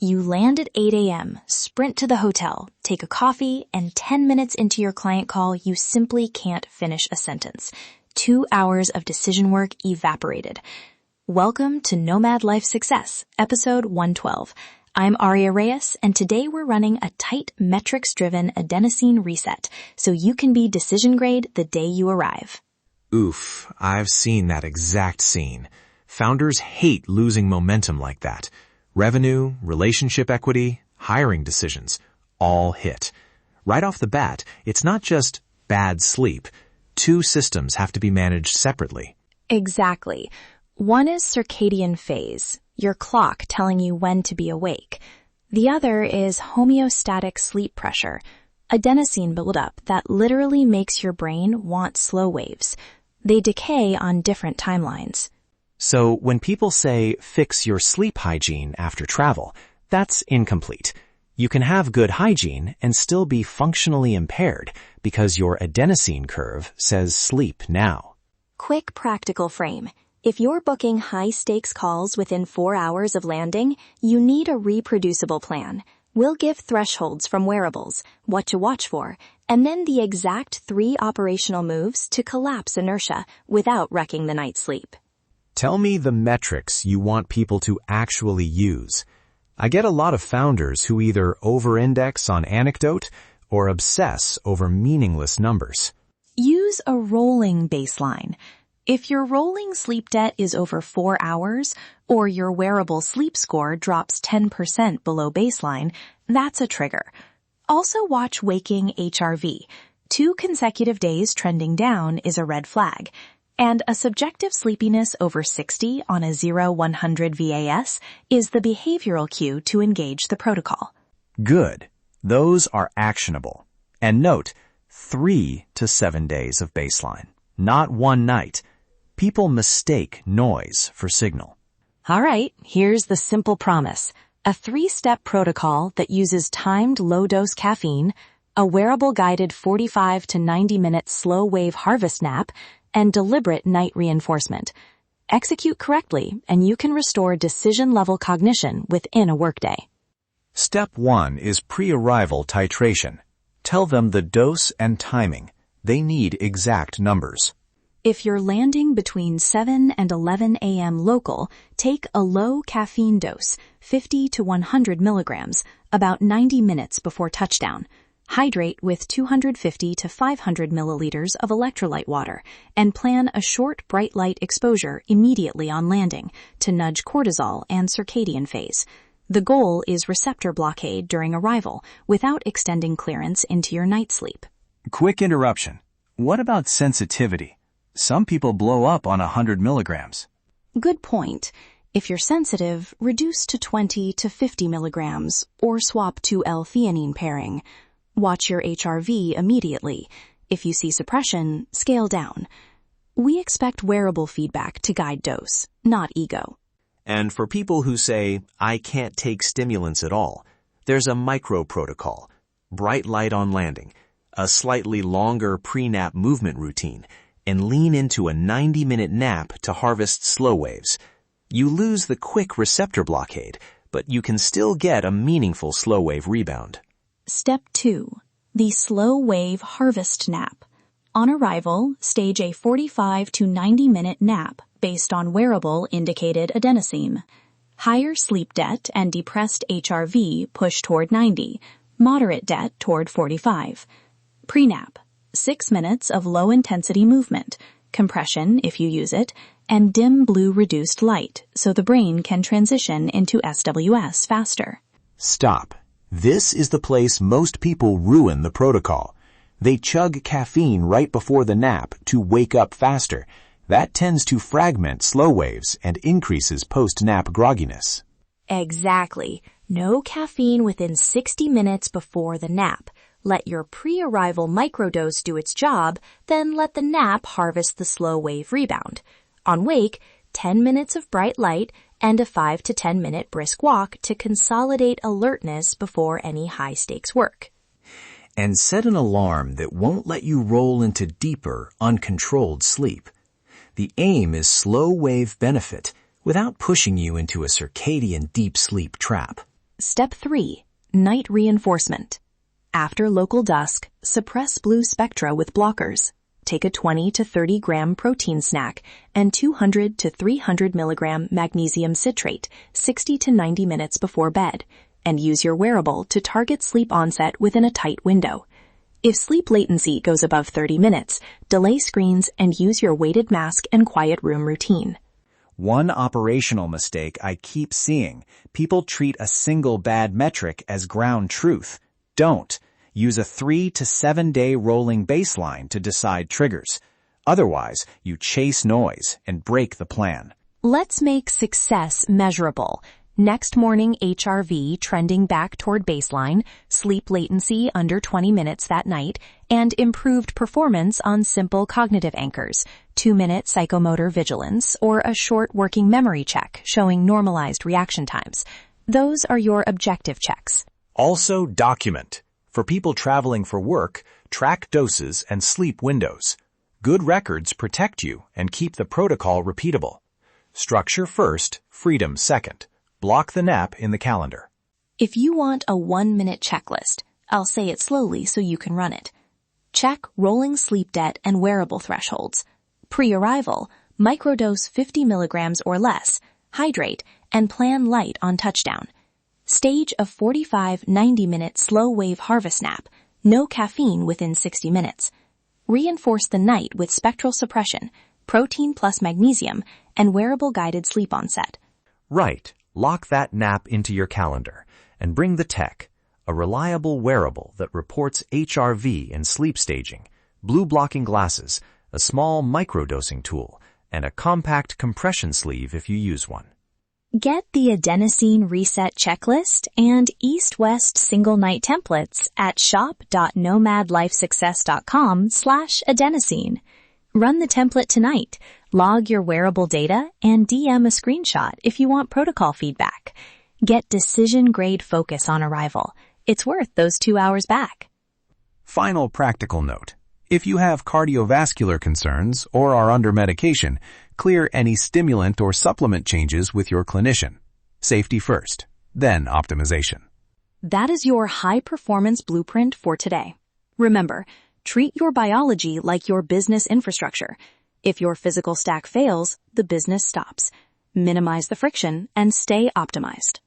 You land at 8 a.m., sprint to the hotel, take a coffee, and 10 minutes into your client call, you simply can't finish a sentence. 2 hours of decision work evaporated. Welcome to Nomad Life Success, episode 112. I'm Aria Reyes, and today we're running a tight metrics-driven adenosine reset, so you can be decision grade the day you arrive. Oof, I've seen that exact scene. Founders hate losing momentum like that. Revenue, relationship equity, hiring decisions, all hit. Right off the bat, it's not just bad sleep. 2 systems have to be managed separately. Exactly. One is circadian phase, your clock telling you when to be awake. The other is homeostatic sleep pressure, adenosine buildup that literally makes your brain want slow waves. They decay on different timelines. So when people say fix your sleep hygiene after travel, that's incomplete. You can have good hygiene and still be functionally impaired because your adenosine curve says sleep now. Quick practical frame. If you're booking high-stakes calls within 4 hours of landing, you need a reproducible plan. We'll give thresholds from wearables, what to watch for, and then the exact 3 operational moves to collapse inertia without wrecking the night's sleep. Tell me the metrics you want people to actually use. I get a lot of founders who either over-index on anecdote or obsess over meaningless numbers. Use a rolling baseline. If your rolling sleep debt is over 4 hours, or your wearable sleep score drops 10% below baseline, that's a trigger. Also watch waking HRV. 2 consecutive days trending down is a red flag. And a subjective sleepiness over 60 on a 0-100 VAS is the behavioral cue to engage the protocol. Good. Those are actionable. And note, 3 to 7 days of baseline, not 1 night. People mistake noise for signal. All right, here's the simple promise. A 3-step protocol that uses timed low-dose caffeine, a wearable guided 45 to 90-minute slow-wave harvest nap, and deliberate night reinforcement. Execute correctly, and you can restore decision-level cognition within a workday. Step 1 is pre-arrival titration. Tell them the dose and timing. They need exact numbers. If you're landing between 7 and 11 a.m. local, take a low caffeine dose, 50 to 100 milligrams, about 90 minutes before touchdown. Hydrate with 250 to 500 milliliters of electrolyte water and plan a short bright light exposure immediately on landing to nudge cortisol and circadian phase. The goal is receptor blockade during arrival without extending clearance into your night sleep. Quick interruption. What about sensitivity? Some people blow up on 100 milligrams. Good point. If you're sensitive, reduce to 20 to 50 milligrams or swap to L-theanine pairing. Watch your HRV immediately. If you see suppression, scale down. We expect wearable feedback to guide dose, not ego. And for people who say, I can't take stimulants at all, there's a micro protocol, bright light on landing, a slightly longer pre-nap movement routine, and lean into a 90-minute nap to harvest slow waves. You lose the quick receptor blockade, but you can still get a meaningful slow wave rebound. Step 2. The slow wave harvest nap. On arrival, stage a 45 to 90-minute nap based on wearable indicated adenosine. Higher sleep debt and depressed HRV push toward 90, moderate debt toward 45. Pre-nap. 6 minutes of low-intensity movement, compression if you use it, and dim blue reduced light so the brain can transition into SWS faster. Stop. This is the place most people ruin the protocol. They chug caffeine right before the nap to wake up faster. That tends to fragment slow waves and increases post-nap grogginess. Exactly. No caffeine within 60 minutes before the nap. Let your pre-arrival microdose do its job, then let the nap harvest the slow wave rebound. On wake, 10 minutes of bright light and a 5 to 10 minute brisk walk to consolidate alertness before any high-stakes work. And set an alarm that won't let you roll into deeper, uncontrolled sleep. The aim is slow wave benefit without pushing you into a circadian deep sleep trap. Step 3. Night reinforcement. After local dusk, suppress blue spectra with blockers. Take a 20 to 30 gram protein snack and 200 to 300 milligram magnesium citrate 60 to 90 minutes before bed, and use your wearable to target sleep onset within a tight window. If sleep latency goes above 30 minutes, delay screens and use your weighted mask and quiet room routine. One operational mistake I keep seeing: people treat a single bad metric as ground truth. Don't. Use a 3 to 7 day rolling baseline to decide triggers. Otherwise, you chase noise and break the plan. Let's make success measurable. Next morning HRV trending back toward baseline, sleep latency under 20 minutes that night, and improved performance on simple cognitive anchors, 2-minute psychomotor vigilance, or a short working memory check showing normalized reaction times. Those are your objective checks. Also document. For people traveling for work, track doses and sleep windows. Good records protect you and keep the protocol repeatable. Structure first, freedom second. Block the nap in the calendar. If you want a 1-minute checklist, I'll say it slowly so you can run it. Check rolling sleep debt and wearable thresholds. Pre-arrival, microdose 50 milligrams or less, hydrate, and plan light on touchdown. Stage a 45-90-minute slow wave harvest nap, no caffeine within 60 minutes. Reinforce the night with spectral suppression, protein plus magnesium, and wearable guided sleep onset. Right. Lock that nap into your calendar and bring the tech, a reliable wearable that reports HRV and sleep staging, blue blocking glasses, a small microdosing tool, and a compact compression sleeve if you use one. Get the Adenosine Reset checklist and East-West single night templates at shop.nomadlifesuccess.com/adenosine. Run the template tonight, log your wearable data, and DM a screenshot if you want protocol feedback. Get decision-grade focus on arrival. It's worth those 2 hours back. Final practical note. If you have cardiovascular concerns or are under medication, clear any stimulant or supplement changes with your clinician. Safety first, then optimization. That is your high-performance blueprint for today. Remember, treat your biology like your business infrastructure. If your physical stack fails, the business stops. Minimize the friction and stay optimized.